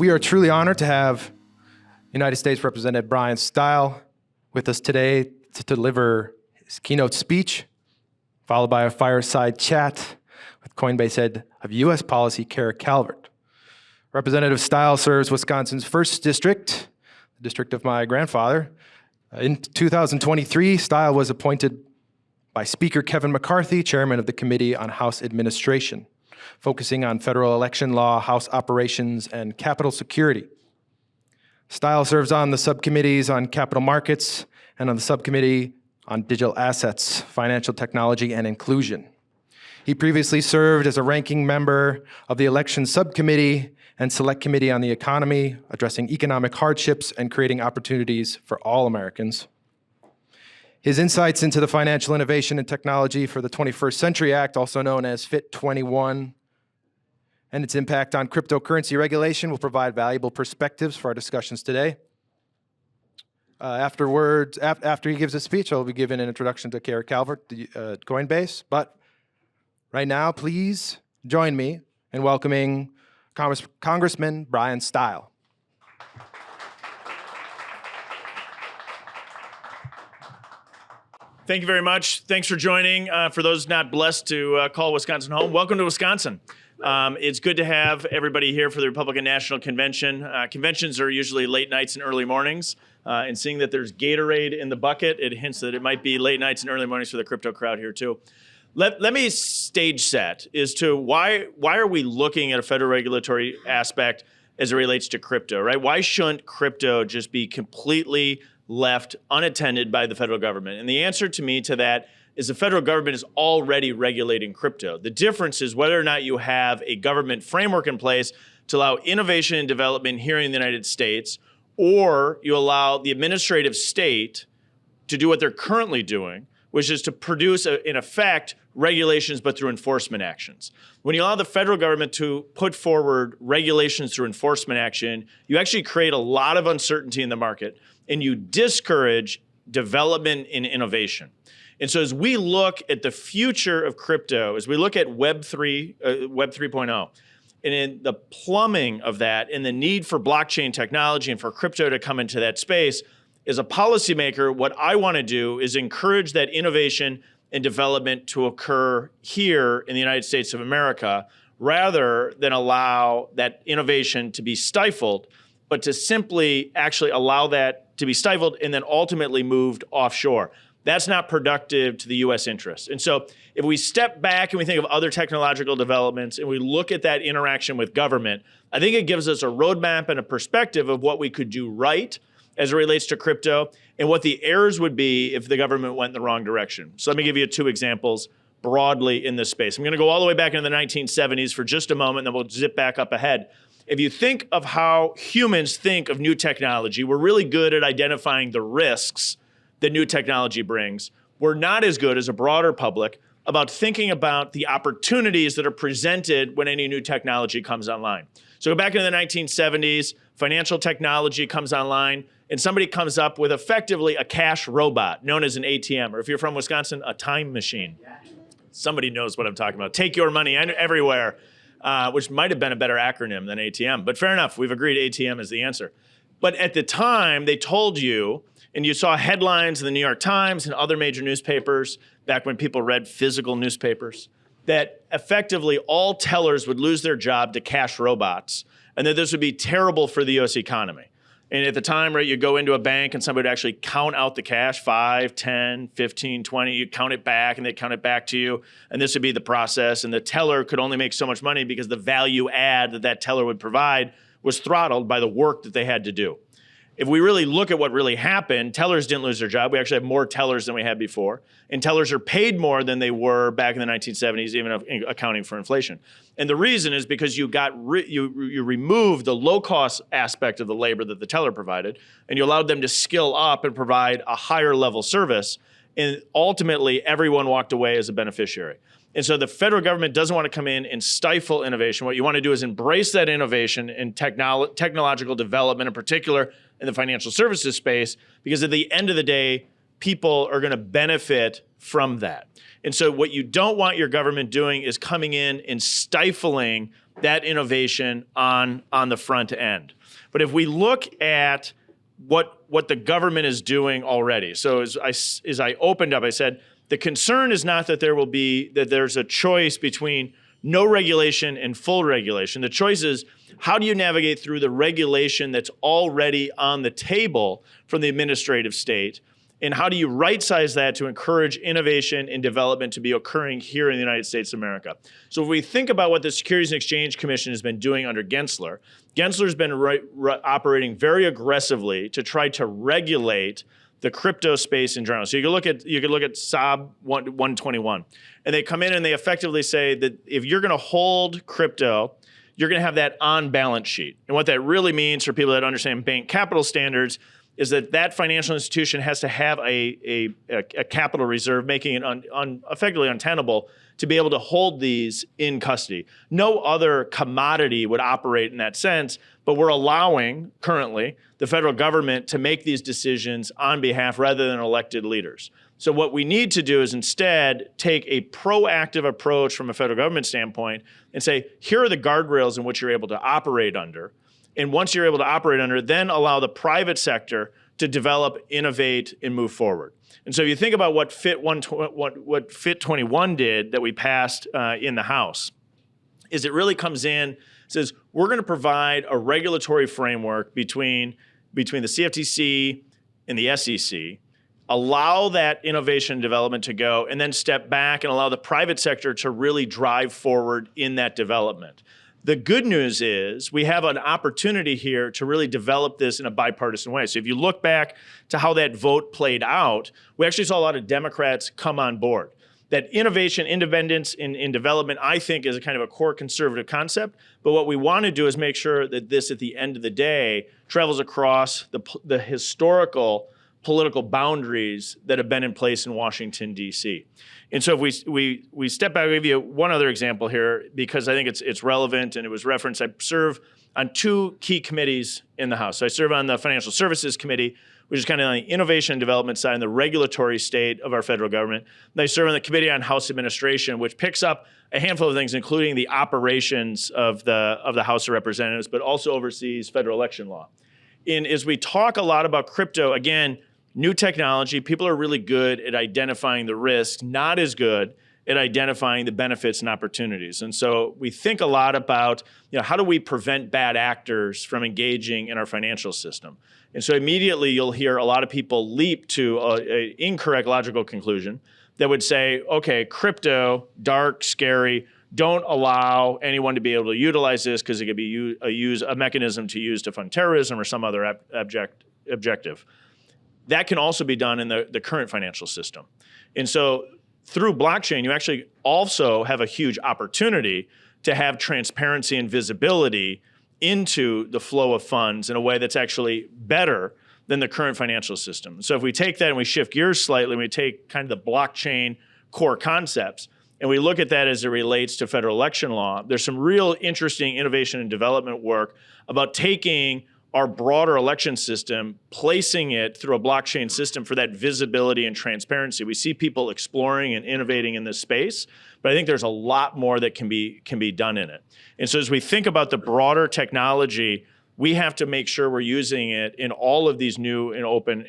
We are truly honored to have United States Representative Bryan Steil with us today to deliver his keynote speech, followed by a fireside chat with Coinbase head of U.S. policy, Kara Calvert. Representative Steil serves Wisconsin's 1st District, the district of my grandfather. In 2023, Steil was appointed by Speaker Kevin McCarthy, chairman of the Committee on House Administration, focusing on federal election law, House operations, and Capitol security. Steil serves on the subcommittees on capital markets and on the subcommittee on digital assets, financial technology, and inclusion. He previously served as a ranking member of the Election Subcommittee and Select Committee on the Economy, addressing economic hardships and creating opportunities for all Americans. His insights into the Financial Innovation and Technology for the 21st Century Act, also known as FIT 21, and its impact on cryptocurrency regulation will provide valuable perspectives for our discussions today. After he gives his speech, I'll be giving an introduction to Kara Calvert, Coinbase. But right now, please join me in welcoming Congressman Bryan Steil. Thank you very much. Thanks for joining. For those not blessed to call Wisconsin home, welcome to Wisconsin. It's good to have everybody here for the Republican National Convention. Conventions are usually late nights and early mornings. And seeing that there's Gatorade in the bucket, it hints that it might be late nights and early mornings for the crypto crowd here too. Let me stage set as to why are we looking at a federal regulatory aspect as it relates to crypto, right? Why shouldn't crypto just be completely left unattended by the federal government? And the answer to me to that is the federal government is already regulating crypto. The difference is whether or not you have a government framework in place to allow innovation and development here in the United States, or you allow the administrative state to do what they're currently doing, which is to produce, in effect, regulations, but through enforcement actions. When you allow the federal government to put forward regulations through enforcement action, you actually create a lot of uncertainty in the market, and you discourage development and innovation. And so as we look at the future of crypto, as we look at Web 3.0, and in the plumbing of that and the need for blockchain technology and for crypto to come into that space, as a policymaker, what I want to do is encourage that innovation and development to occur here in the United States of America, rather than allow that innovation to be stifled, but to simply actually allow that to be stifled and then ultimately moved offshore. That's not productive to the U.S. interest. And so if we step back and we think of other technological developments and we look at that interaction with government, I think it gives us a roadmap and a perspective of what we could do right as it relates to crypto and what the errors would be if the government went in the wrong direction. So let me give you 2 examples broadly in this space. I'm going to go all the way back into the 1970s for just a moment, and then we'll zip back up ahead. If you think of how humans think of new technology, we're really good at identifying the risks that new technology brings. We're not as good as a broader public about thinking about the opportunities that are presented when any new technology comes online. So go back into the 1970s, financial technology comes online, and somebody comes up with effectively a cash robot known as an ATM, or if you're from Wisconsin, a time machine. Somebody knows what I'm talking about. Take your money everywhere, which might have been a better acronym than ATM, but fair enough, we've agreed ATM is the answer. But at the time, they told you, and you saw headlines in the New York Times and other major newspapers, back when people read physical newspapers, that effectively all tellers would lose their job to cash robots, and that this would be terrible for the U.S. economy. And at the time, right, you go into a bank and somebody would actually count out the cash, 5, 10, 15, 20, you count it back and they count it back to you. And this would be the process. And the teller could only make so much money because the value add that teller would provide was throttled by the work that they had to do. If we really look at what really happened, tellers didn't lose their job. We actually have more tellers than we had before. And tellers are paid more than they were back in the 1970s, even accounting for inflation. And the reason is because you removed the low-cost aspect of the labor that the teller provided, and you allowed them to skill up and provide a higher level service. And ultimately, everyone walked away as a beneficiary. And so the federal government doesn't want to come in and stifle innovation. What you want to do is embrace that innovation and technological development, in particular in the financial services space, because at the end of the day, people are going to benefit from that. And so what you don't want your government doing is coming in and stifling that innovation on the front end. But if we look at what the government is doing already, so as I opened up, I said the concern is not that there's a choice between no regulation and full regulation. The choice is, how do you navigate through the regulation that's already on the table from the administrative state? And how do you right-size that to encourage innovation and development to be occurring here in the United States of America? So if we think about what the Securities and Exchange Commission has been doing under Gensler, Gensler's been operating very aggressively to try to regulate the crypto space in general. So you could look at SOB 121, and they come in and they effectively say that if you're going to hold crypto, you're going to have that on balance sheet. And what that really means for people that understand bank capital standards is that financial institution has to have a capital reserve, making it effectively untenable to be able to hold these in custody. No other commodity would operate in that sense, but we're allowing currently the federal government to make these decisions on behalf rather than elected leaders. So what we need to do is instead take a proactive approach from a federal government standpoint and say, here are the guardrails in which you're able to operate under. And once you're able to operate under, then allow the private sector to develop, innovate, and move forward. And so if you think about what FIT 21 did that we passed in the House, is it really comes in, says we're going to provide a regulatory framework between the CFTC and the SEC, allow that innovation and development to go, and then step back and allow the private sector to really drive forward in that development. The good news is we have an opportunity here to really develop this in a bipartisan way. So if you look back to how that vote played out, we actually saw a lot of Democrats come on board. That innovation, independence in development, I think, is a kind of a core conservative concept. But what we want to do is make sure that this, at the end of the day, travels across the historical political boundaries that have been in place in Washington, D.C. And so if we step back, I'll give you one other example here because I think it's relevant and it was referenced. I serve on two key committees in the House. So I serve on the Financial Services Committee, which is kind of on the innovation and development side and the regulatory state of our federal government. And I serve on the Committee on House Administration, which picks up a handful of things, including the operations of the House of Representatives, but also oversees federal election law. And as we talk a lot about crypto, again, new technology, people are really good at identifying the risks, not as good at identifying the benefits and opportunities. And so we think a lot about, how do we prevent bad actors from engaging in our financial system? And so immediately you'll hear a lot of people leap to an incorrect logical conclusion that would say, okay, crypto, dark, scary, don't allow anyone to be able to utilize this because it could be a mechanism to use to fund terrorism or some other objective. That can also be done in the current financial system. And so through blockchain, you actually also have a huge opportunity to have transparency and visibility into the flow of funds in a way that's actually better than the current financial system. So if we take that and we shift gears slightly, and we take kind of the blockchain core concepts, and we look at that as it relates to federal election law, there's some real interesting innovation and development work about taking our broader election system, placing it through a blockchain system for that visibility and transparency. We see people exploring and innovating in this space, but I think there's a lot more that can be done in it. And so as we think about the broader technology, we have to make sure we're using it in all of these new and open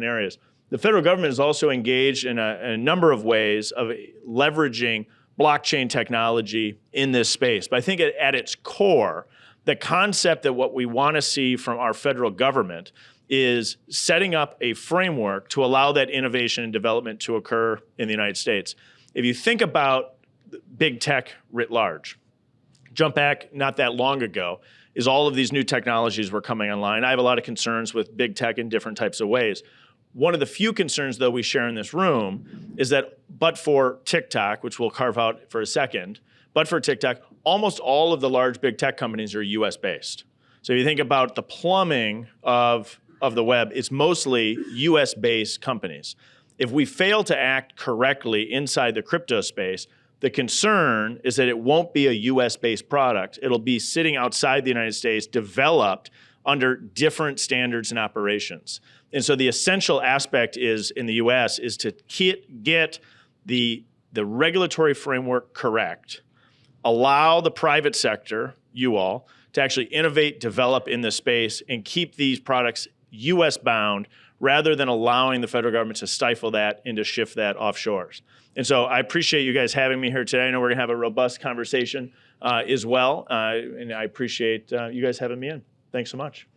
areas. The federal government is also engaged in a number of ways of leveraging blockchain technology in this space. But I think at its core, the concept that what we want to see from our federal government is setting up a framework to allow that innovation and development to occur in the United States. If you think about big tech writ large, jump back not that long ago, is all of these new technologies were coming online. I have a lot of concerns with big tech in different types of ways. One of the few concerns, though, we share in this room is that but for TikTok, which we'll carve out for a second, but for TikTok, almost all of the large big tech companies are US based. So if you think about the plumbing of the web, it's mostly US based companies. If we fail to act correctly inside the crypto space, the concern is that it won't be a US based product. It'll be sitting outside the United States, developed under different standards and operations. And so the essential aspect is in the US is to get the regulatory framework correct, allow the private sector, you all, to actually innovate, develop in this space, and keep these products U.S. bound rather than allowing the federal government to stifle that and to shift that offshores. And so I appreciate you guys having me here today. I know we're going to have a robust conversation as well, and I appreciate you guys having me in. Thanks so much.